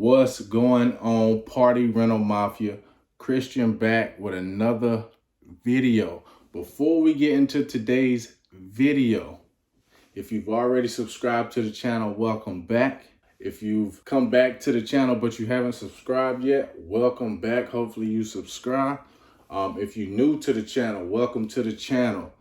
What's going on, Party Rental Mafia? Christian back with another video. Before we get into today's video, if you've already subscribed to the channel, welcome back. If you've come back to the channel but you haven't subscribed yet, welcome back. Hopefully you subscribe. If you're new to the channel, welcome to the channel.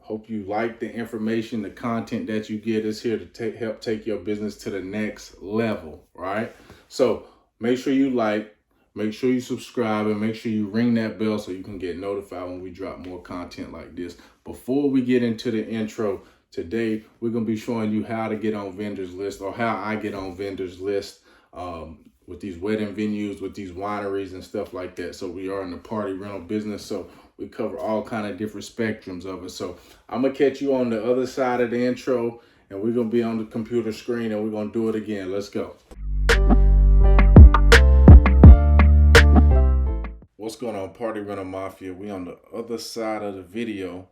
Hope you like the information, the content that you get is here to help take your business to the next level, right? So make sure you like, make sure you subscribe, and make sure you ring that bell so you can get notified when we drop more content like this. Before we get into the intro, today we're going to be showing you how to get on vendors list, or how I get on vendors list with these wedding venues, with these wineries and stuff like that. So we are in the party rental business, so we cover all kind of different spectrums of it. So I'm gonna catch you on the other side of the intro, and we're gonna be on the computer screen and we're gonna do it again. Let's go. What's going on, Party Rental Mafia? We on the other side of the video.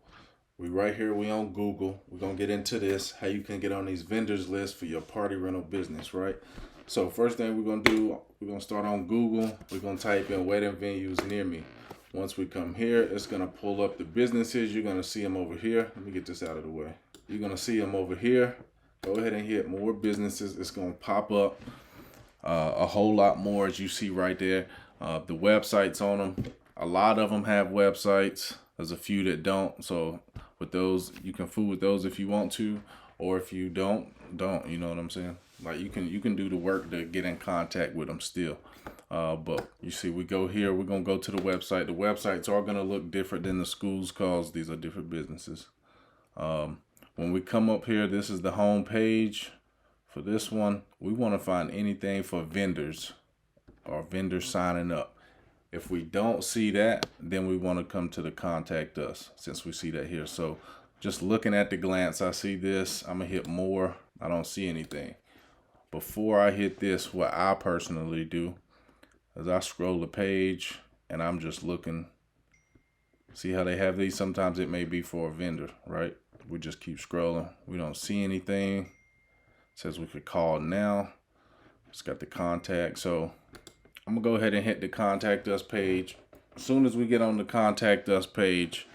We right here, we on Google. We're gonna get into this, how you can get on these vendors lists for your party rental business, right? So first thing we're gonna do, we're gonna start on Google. We're gonna type in wedding venues near me. Once we come here, it's gonna pull up the businesses. You're gonna see them over here. Let me get this out of the way. You're gonna see them over here. Go ahead and hit more businesses. It's gonna pop up a whole lot more, as you see right there. The websites on them, a lot of them have websites. There's a few that don't. So with those, you can fool with those if you want to, or if you don't, you know what I'm saying? Like you can do the work to get in contact with them still. But you see, we go here, we're gonna go to the website. The websites are gonna look different than the schools because these are different businesses. When we come up here, this is the home page. For this one, we want to find anything for vendors or vendors signing up. If we don't see that, then we want to come to the contact us, since we see that here. So just looking at the glance, I see this. I'm gonna hit more. I don't see anything. Before I hit this, what I personally do is I scroll the page and I'm just looking. See how they have these? Sometimes it may be for a vendor, right? We just keep scrolling. We don't see anything. It says we could call now. It's got the contact. So I'm gonna go ahead and hit the contact us page. As soon as we get on the contact us page,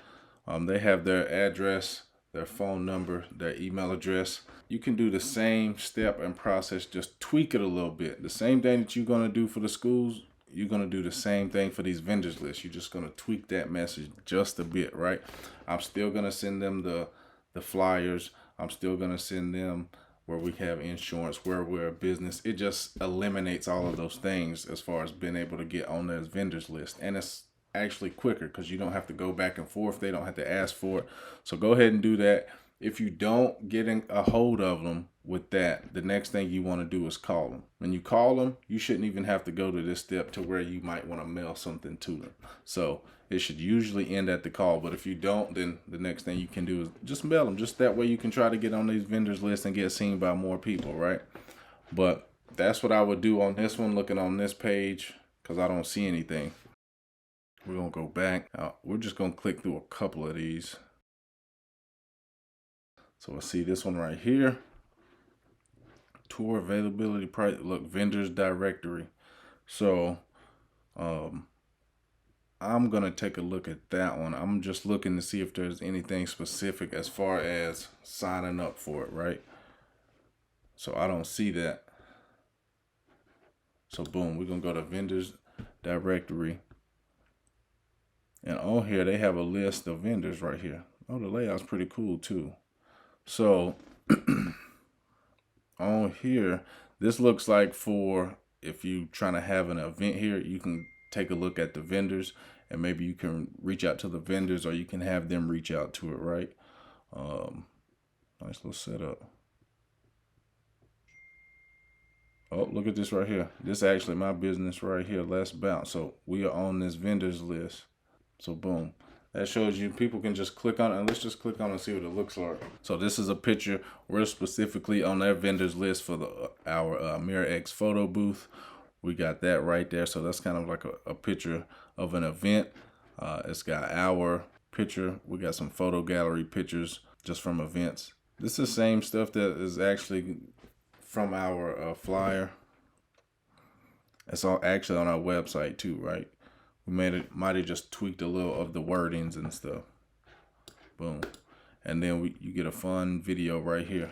they have their address, their phone number, their email address. You can do the same step and process, just tweak it a little bit. The same thing that you're gonna do for the schools, you're gonna do the same thing for these vendors lists. You're just gonna tweak that message just a bit, right? I'm still gonna send them the flyers. I'm still gonna send them where we have insurance, where we're a business. It just eliminates all of those things as far as being able to get on those vendors list. And it's actually quicker because you don't have to go back and forth. They don't have to ask for it. So go ahead and do that. If you don't get a hold of them with that, the next thing you want to do is call them. When you call them, you shouldn't even have to go to this step to where you might want to mail something to them. So it should usually end at the call. But if you don't, then the next thing you can do is just mail them. Just that way you can try to get on these vendors lists and get seen by more people, right? But that's what I would do on this one, looking on this page, because I don't see anything. We're going to go back. We're just going to click through a couple of these. So I see this one right here. Tour availability price. Look, vendors directory. So I'm going to take a look at that one. I'm just looking to see if there's anything specific as far as signing up for it, right? So I don't see that. So boom, we're going to go to vendors directory. And on here, they have a list of vendors right here. Oh, the layout's pretty cool too. So on here, this looks like for if you trying to have an event here, you can take a look at the vendors and maybe you can reach out to the vendors, or you can have them reach out to it, right? Nice little setup. Oh, look at this right here. This is actually my business right here. Let's bounce. So we are on this vendors list. So boom. That shows you people can just click on it, and let's just click on it and see what it looks like. So this is a picture. We're specifically on their vendors list for our Mirror X photo booth. We got that right there. So that's kind of like a picture of an event. It's got our picture. We got some photo gallery pictures just from events. This is the same stuff that is actually from our flyer. It's all actually on our website too, right? We might have just tweaked a little of the wordings and stuff. Boom. And then you get a fun video right here.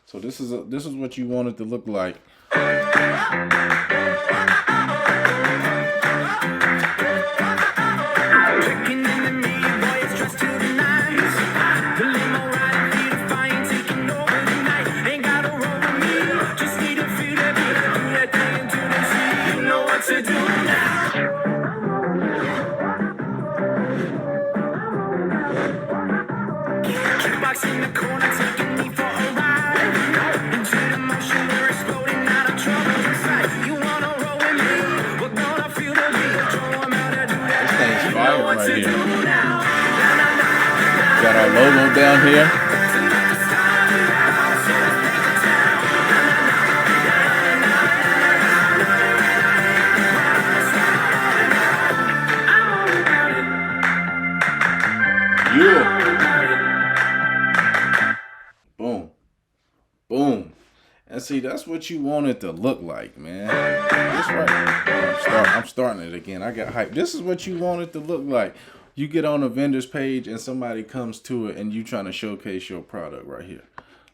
So this is what you want it to look like. In the corner, taking me for a ride. Into the motion, we're exploding out of trouble inside. You wanna roll with me? We're gonna feel the beat. Throw 'em out and do that thing. You know what to do now. Got our logo down here. Yeah. Boom. Boom. And see, that's what you want it to look like, man. That's right. I'm starting it again. I got hyped. This is what you want it to look like. You get on a vendor's page and somebody comes to it and you trying to showcase your product right here.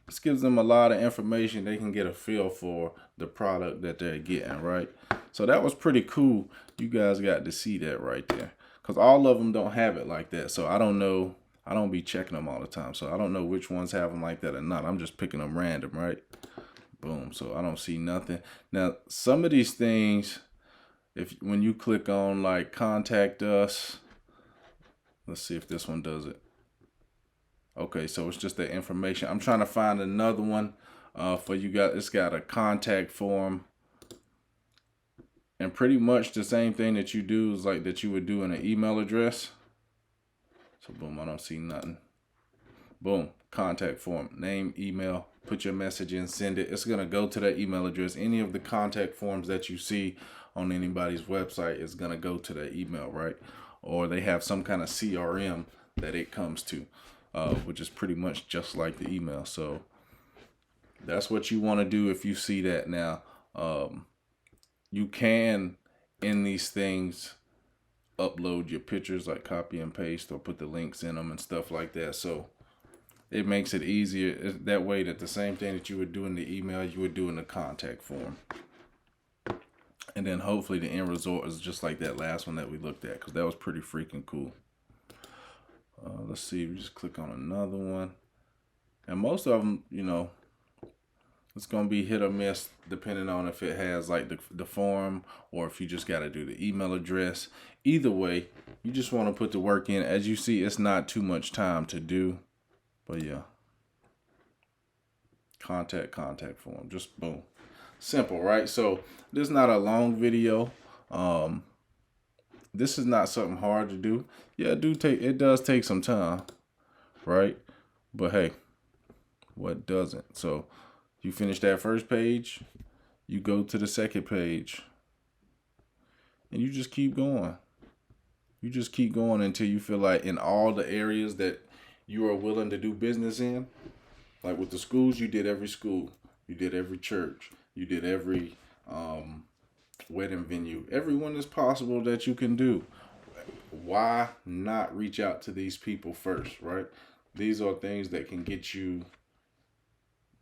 This gives them a lot of information. They can get a feel for the product that they're getting, right? So that was pretty cool. You guys got to see that right there. Because all of them don't have it like that. So I don't know. I don't be checking them all the time. So I don't know which ones have them like that or not. I'm just picking them random, right? Boom. So I don't see nothing. Now, some of these things, when you click on like contact us, let's see if this one does it. Okay, so it's just the information. I'm trying to find another one for you guys. It's got a contact form. And pretty much the same thing that you do is like that you would do in an email address. So boom, I don't see nothing. Boom, contact form, name, email, put your message in, send it. It's gonna go to that email address. Any of the contact forms that you see on anybody's website is gonna go to that email, right? Or they have some kind of CRM that it comes to, which is pretty much just like the email. So that's what you wanna do if you see that. Now, you can, in these things, upload your pictures, like copy and paste, or put the links in them and stuff like that. So it makes it easier that way, that the same thing that you would do in the email, you would do in the contact form. And then hopefully the end result is just like that last one that we looked at, because that was pretty freaking cool. Let's see, we just click on another one. And most of them, you know, it's going to be hit or miss depending on if it has like the form or if you just got to do the email address. Either way, you just want to put the work in. As you see, it's not too much time to do. But yeah. Contact form. Just boom. Simple, right? So this is not a long video. This is not something hard to do. Yeah, it does take some time, right? But hey, what doesn't? So you finish that first page, you go to the second page, and you just keep going. You just keep going until you feel like in all the areas that you are willing to do business in, like with the schools, you did every school, you did every church, you did every wedding venue, everyone is possible that you can do. Why not reach out to these people first, right? These are things that can get you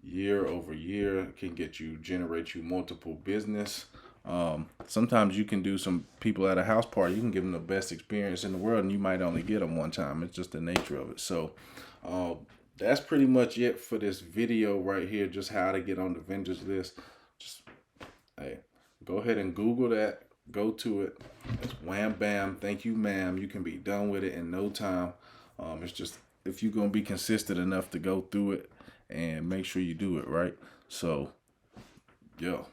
year over year, can generate you multiple business. Sometimes you can do some people at a house party, you can give them the best experience in the world, and you might only get them one time. It's just the nature of it. So that's pretty much it for this video right here, just how to get on the vendors list. Just go ahead and Google that, go to it. It's wham bam, thank you ma'am. You can be done with it in no time. It's just if you're gonna be consistent enough to go through it and make sure you do it right. So, yo.